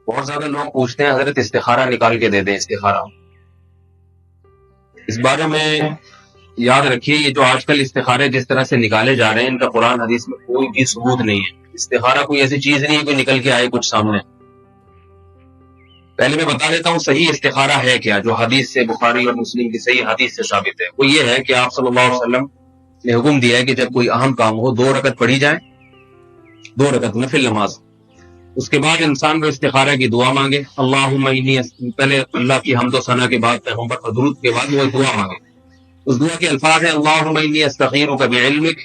بہت زیادہ لوگ پوچھتے ہیں حضرت استخارہ نکال کے دے دیں استخارہ. اس بارے میں یاد رکھیے یہ جو آج کل استخارے جس طرح سے نکالے جا رہے ہیں ان کا قرآن حدیث میں کوئی بھی ثبوت نہیں ہے. استخارہ کوئی ایسی چیز نہیں ہے کوئی نکل کے آئے کچھ سامنے. پہلے میں بتا دیتا ہوں صحیح استخارہ ہے کیا جو حدیث سے بخاری اور مسلم کی صحیح حدیث سے ثابت ہے. وہ یہ ہے کہ آپ صلی اللہ علیہ وسلم نے حکم دیا ہے کہ جب کوئی اہم کام ہو 2 رکعت پڑھی جائے, 2 رکعت نفل نماز. اس کے بعد انسان کو استخارہ کی دعا مانگے. اللہم انی, پہلے اللہ کی حمد و ثنا کے بعد پیغمبر پر درود کے بعد وہ دعا مانگے. اس دعا کے الفاظ ہیں اللہم انی استخیرک بعلمک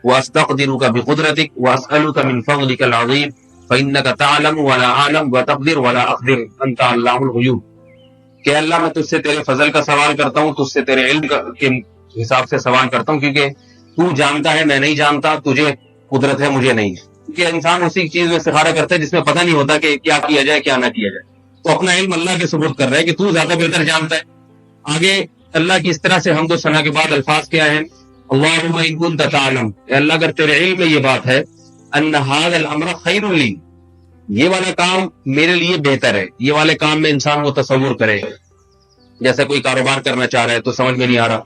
واستقدرک بقدرتک واسألک من فضلک العظیم فإنک تعلم ولا اعلم وتقدر ولا اقدر انت علام الغیوب. کہ اللہ میں تجھ سے تیرے فضل کا سوال کرتا ہوں, تجھ سے تیرے علم کے حساب سے سوال کرتا ہوں, کیونکہ تو جانتا ہے میں نہیں جانتا, تجھے قدرت ہے مجھے نہیں. کہ انسان اسی چیز میں استخارہ کرتا ہے جس میں پتہ نہیں ہوتا کہ کیا کیا جائے کیا نہ کیا جائے. تو اپنا علم اللہ کے سپرد کر رہا ہے کہ تو زیادہ بہتر جانتا ہے. آگے اللہ کی اس طرح سے حمد و ثنا کے بعد الفاظ کیا ہیں اللہم ان کنت تعلم, اے اللہ اگر تیرے علم میں یہ بات ہے ان ھذا الامر خیر لی, یہ والا کام میرے لیے بہتر ہے. یہ والے کام میں انسان کو تصور کرے, جیسے کوئی کاروبار کرنا چاہ رہا ہے تو سمجھ میں نہیں آ رہا,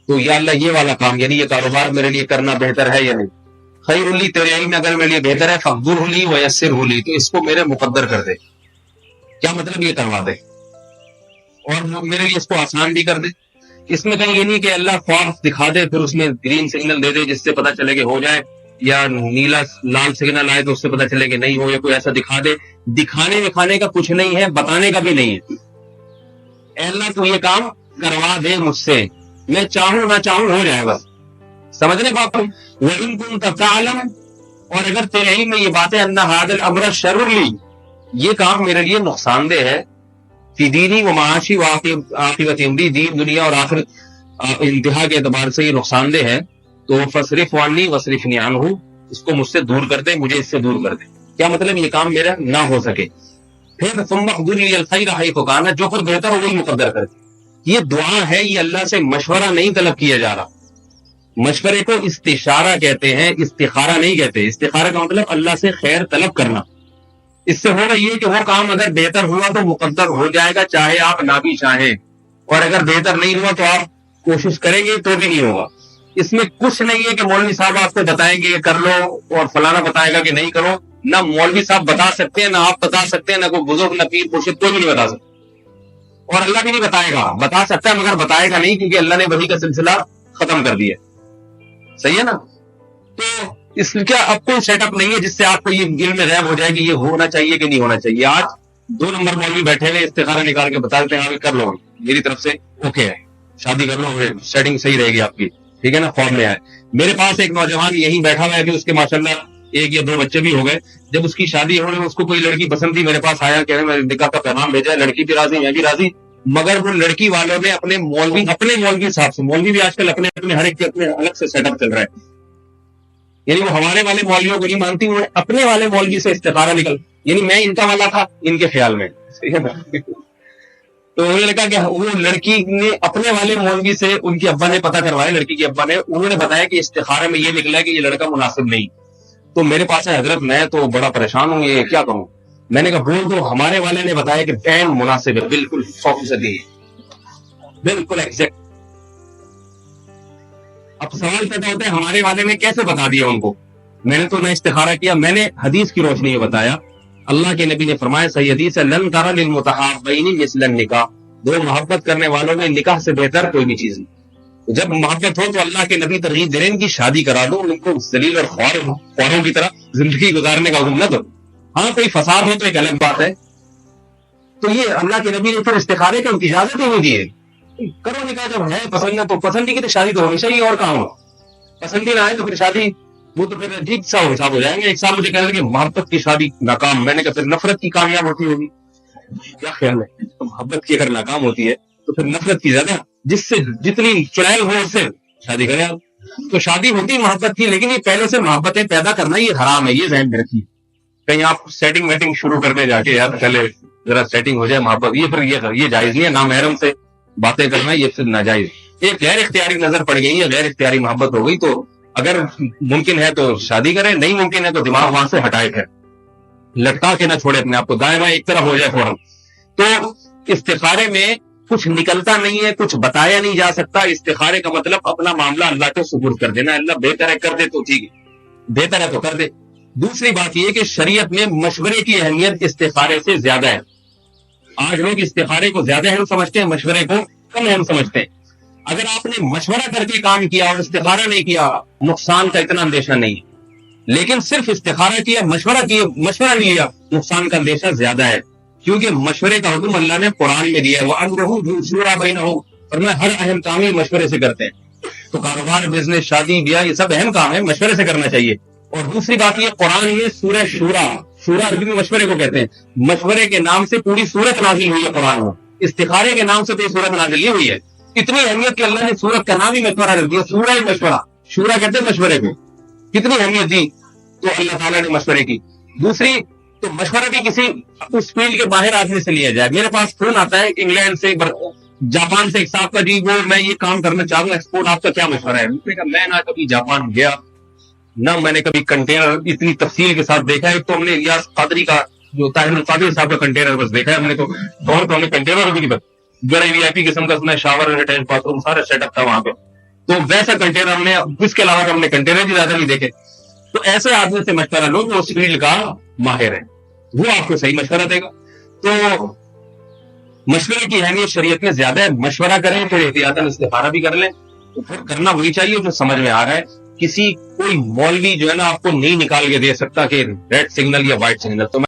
تو یا اللہ یہ والا کام یعنی یہ کاروبار میرے لیے کرنا بہتر ہے یا نہیں. خیر لی تیرے علم میں اگر میرے لیے بہتر ہے فقدرہ لی ویسرہ لی, تو اس کو میرے مقدر کر دے. کیا مطلب یہ کروا دے اور میرے لیے اس کو آسان بھی کر دے. اس میں کہیں یہ نہیں کہ اللہ خواب دکھا دے پھر اس میں گرین سگنل دے دے جس سے پتہ چلے کہ ہو جائے, یا نیلا لال سگنل آئے تو اس سے پتہ چلے کہ نہیں ہو, یا کوئی ایسا دکھا دے. دکھانے وکھانے کا کچھ نہیں ہے, بتانے کا بھی نہیں ہے. اے اللہ تو یہ کام کروا دے مجھ سے, میں چاہوں نہ چاہوں ہو جائے بس. سمجھنے بات کو وَإِن كُنتَ تَعْلَمُ, اور اگر تیرے علم میں یہ باتیں ان ھذا الامر شر لی, یہ کام میرے لیے نقصان دہ ہے, فی دینی و معاشی و عاقبت امری, دین دنیا اور آخرت انتہا کے اعتبار سے یہ نقصان دہ ہے, تو فصرف عنی وصرفنی عنہ, اس کو مجھ سے دور کر دے, مجھے اس سے دور کر دے. کیا مطلب یہ کام میرا نہ ہو سکے. پھر ثم اقدر لی الخیر حیث کان, جو پر بہتر ہو وہی مقدر کر دے. یہ دعا ہے, یہ اللہ سے مشورہ نہیں طلب کیا جا رہا. مشورے کو استشارہ کہتے ہیں, استخارہ نہیں کہتے. استخارہ کا مطلب اللہ سے خیر طلب کرنا. اس سے ہو رہا یہ کہ وہ کام اگر بہتر ہوا تو مقدر ہو جائے گا چاہے آپ نہ بھی چاہیں, اور اگر بہتر نہیں ہوا تو آپ کوشش کریں گے تو بھی نہیں ہوگا. اس میں کچھ نہیں ہے کہ مولوی صاحب آپ کو بتائیں گے یہ کر لو اور فلانا بتائے گا کہ نہیں کرو. نہ مولوی صاحب بتا سکتے ہیں, نہ آپ بتا سکتے ہیں, نہ کوئی بزرگ, نہ پیر مرشد, کوئی بھی نہیں بتا سکتا. اور اللہ بھی نہیں بتائے گا. بتا سکتا ہے مگر بتائے گا نہیں, کیونکہ اللہ نے وحی کا سلسلہ ختم کر دیا. صحیح ہے نا. تو اس کا اب کوئی سیٹ اپ نہیں ہے جس سے آپ کو یہ علم میں غیب ہو جائے کہ یہ ہونا چاہیے کہ نہیں ہونا چاہیے. آج 2 نمبر مولوی بیٹھے ہوئے استخارہ نکال کے بتا دیتے ہیں آپ کر لو, میری طرف سے اوکے ہے, شادی کر لو, سیٹنگ صحیح رہے گی آپ کی, ٹھیک ہے نا, خواب میں آئے. میرے پاس ایک نوجوان یہیں بیٹھا ہوا ہے کہ اس کے ماشاءاللہ 1 یا 2 بچے بھی ہو گئے. جب اس کی شادی ہو رہی اس کو کوئی لڑکی پسند تھی, میرے پاس آیا کہ میں نکاح کا پیغام بھیجا, لڑکی بھی راضی میں بھی راضی, مگر وہ لڑکی والوں نے اپنے مولوی صاحب سے, مولوی بھی آج کل اپنے ہر ایک کے اپنے الگ سے سیٹ اپ چل رہا ہے, یعنی وہ ہمارے والے مولویوں کو نہیں مانتی, وہ اپنے والے مولوی سے استخارہ نکل, یعنی میں ان کا والا تھا ان کے خیال میں. تو انہوں نے کہا کہ وہ لڑکی نے اپنے والے مولوی سے, ان کے ابا نے پتہ کروایا, لڑکی کے ابا نے, انہوں نے بتایا کہ استخارے میں یہ نکلا کہ یہ لڑکا مناسب نہیں. تو میرے پاس ہے حضرت میں تو بڑا پریشان ہوں, یہ کیا کروں. میں نے کہا بول دو, ہمارے والے نے بتایا کہ ٹائم مناسب ہے, بالکل 100%, بالکل ایگزیکٹ. اب سوال پیدا ہوتا ہے ہمارے والے نے کیسے بتا دیا ان کو. میں نے تو نہ استخارہ کیا, میں نے حدیث کی روشنی میں بتایا. اللہ کے نبی نے فرمایا صحیح حدیث ہے, لن تر للمتحابین مثل النکاح, 2 محبت کرنے والوں میں نکاح سے بہتر کوئی بھی چیز نہیں. جب محبت ہو تو اللہ کے نبی ترغیب دے رہے ہیں ان کی شادی کرا دو, ان کو ذلیل اور خواروں کی طرح زندگی گزارنے کا حکم نہ دو. ہاں کوئی فساد ہو تو ایک الگ بات ہے. تو یہ اللہ کے نبی نے پھر استخارے کا اجازت ہی نہیں دی ہے. کرو نکاح, جب ہے پسند نہ تو پسند ہی کی تو شادی تو ہمیشہ ہی, اور کہاں ہو. پسند ہی نہ آئے تو پھر شادی, وہ تو پھر عجیب سا حساب ہو جائیں گے. ایک صاحب مجھے کہہ رہے کہ محبت کی شادی ناکام, میں نے کہا پھر نفرت کی کامیاب ہوتی ہوگی. کیا خیال ہے, محبت کی اگر ناکام ہوتی ہے تو پھر نفرت کی زیادہ, جس سے جتنی چڑیل ہو اس سے شادی کریں آپ. تو شادی ہوتی محبت کی, لیکن یہ پہلے سے محبتیں پیدا کرنا یہ حرام ہے, یہ ذہن میں رکھیے. کہیں آپ سیٹنگ ویٹنگ شروع کرنے جا کے یار پہلے ذرا سیٹنگ ہو جائے محبت, یہ پھر یہ جائز نہیں ہے. نامحرم سے باتیں کرنا یہ پھر ناجائز. ایک غیر اختیاری نظر پڑ گئی ہے, غیر اختیاری محبت ہو گئی, تو اگر ممکن ہے تو شادی کریں, نہیں ممکن ہے تو دماغ وہاں سے ہٹائے پھر. لٹکا کے نہ چھوڑے اپنے آپ کو, دائیں بائیں ایک طرف ہو جائے فوراً. تو استخارے میں کچھ نکلتا نہیں ہے, کچھ بتایا نہیں جا سکتا. استخارے کا مطلب اپنا معاملہ اللہ کے سپرد کر دینا, اللہ بہتر ہے کر دے تو ٹھیک ہے, بہتر ہے تو کر دے. دوسری بات یہ کہ شریعت میں مشورے کی اہمیت استخارے سے زیادہ ہے. آج لوگ استخارے کو زیادہ اہم سمجھتے ہیں, مشورے کو کم اہم سمجھتے ہیں. اگر آپ نے مشورہ کر کے کام کیا اور استخارہ نہیں کیا, نقصان کا اتنا اندیشہ نہیں ہے. لیکن صرف استخارہ کیا, مشورہ نہیں لیا, نقصان کا اندیشہ زیادہ ہے. کیونکہ مشورے کا حکم اللہ نے قرآن میں دیا ہے, وَأَمْرُهُمْ شُورَىٰ بَيْنَهُمْ, اور میں ہر اہم کام ہی مشورے سے کرتے ہیں. تو کاروبار, بزنس, شادی, بیاہ, یہ سب اہم کام ہے, مشورے سے کرنا چاہیے. اور دوسری بات یہ, قرآن میں سورہ شورا عربی میں مشورے کو کہتے ہیں, مشورے کے نام سے پوری سورت نازل ہوئی ہے قرآن میں. استخارے کے نام سے تو یہ سورت نازل نہیں ہوئی ہے. اتنی اہمیت کہ اللہ نے سورت کا نام ہی مشورہ رکھ دیا, سورہ مشورہ. شورا کہتے ہیں مشورے کو, کتنی اہمیت دی تو اللہ تعالیٰ نے مشورے کی. دوسری تو مشورہ بھی کسی اس فیلڈ کے باہر آدمی سے لیا جائے. میرے پاس فون آتا ہے کہ انگلینڈ سے, جاپان سے ایک صاحب کا, جی وہ میں یہ کام کرنا چاہوں گا ایکسپورٹ, آپ کا کیا مشورہ ہے؟ میں نے کہا میں نہ کبھی جاپان گیا, نہ میں نے کبھی کنٹینر اتنی تفصیل کے ساتھ دیکھا ہے. تو ہم نے الیاس قادری کا, جو طاہر القادری صاحب کا کنٹینر بس دیکھا ہے ہم نے, تو ہم نے کنٹینر بھی نہیں, بس بڑے وی آئی پی قسم کا اس میں شاور, اٹیچ باتھ روم, سارا سیٹ اپ تھا وہاں پہ. تو ویسا کنٹینر ہم نے, اس کے علاوہ ہم نے کنٹینر بھی زیادہ نہیں دیکھے. تو ایسے آدمی سے مشورہ لو جو اس فیلڈ کا ماہر ہے, وہ آپ کو صحیح مشورہ دے گا. تو مشورے کی اہمیت شریعت میں زیادہ ہے. مشورہ کریں, پھر احتیاطاً استخارہ بھی کر لیں, تو پھر کرنا وہی چاہیے جو سمجھ میں آ رہا ہے. کوئی مولوی جو ہے نا آپ کو نہیں نکال کے دے سکتا کہ ریڈ سگنل یا وائٹ سگنل. تو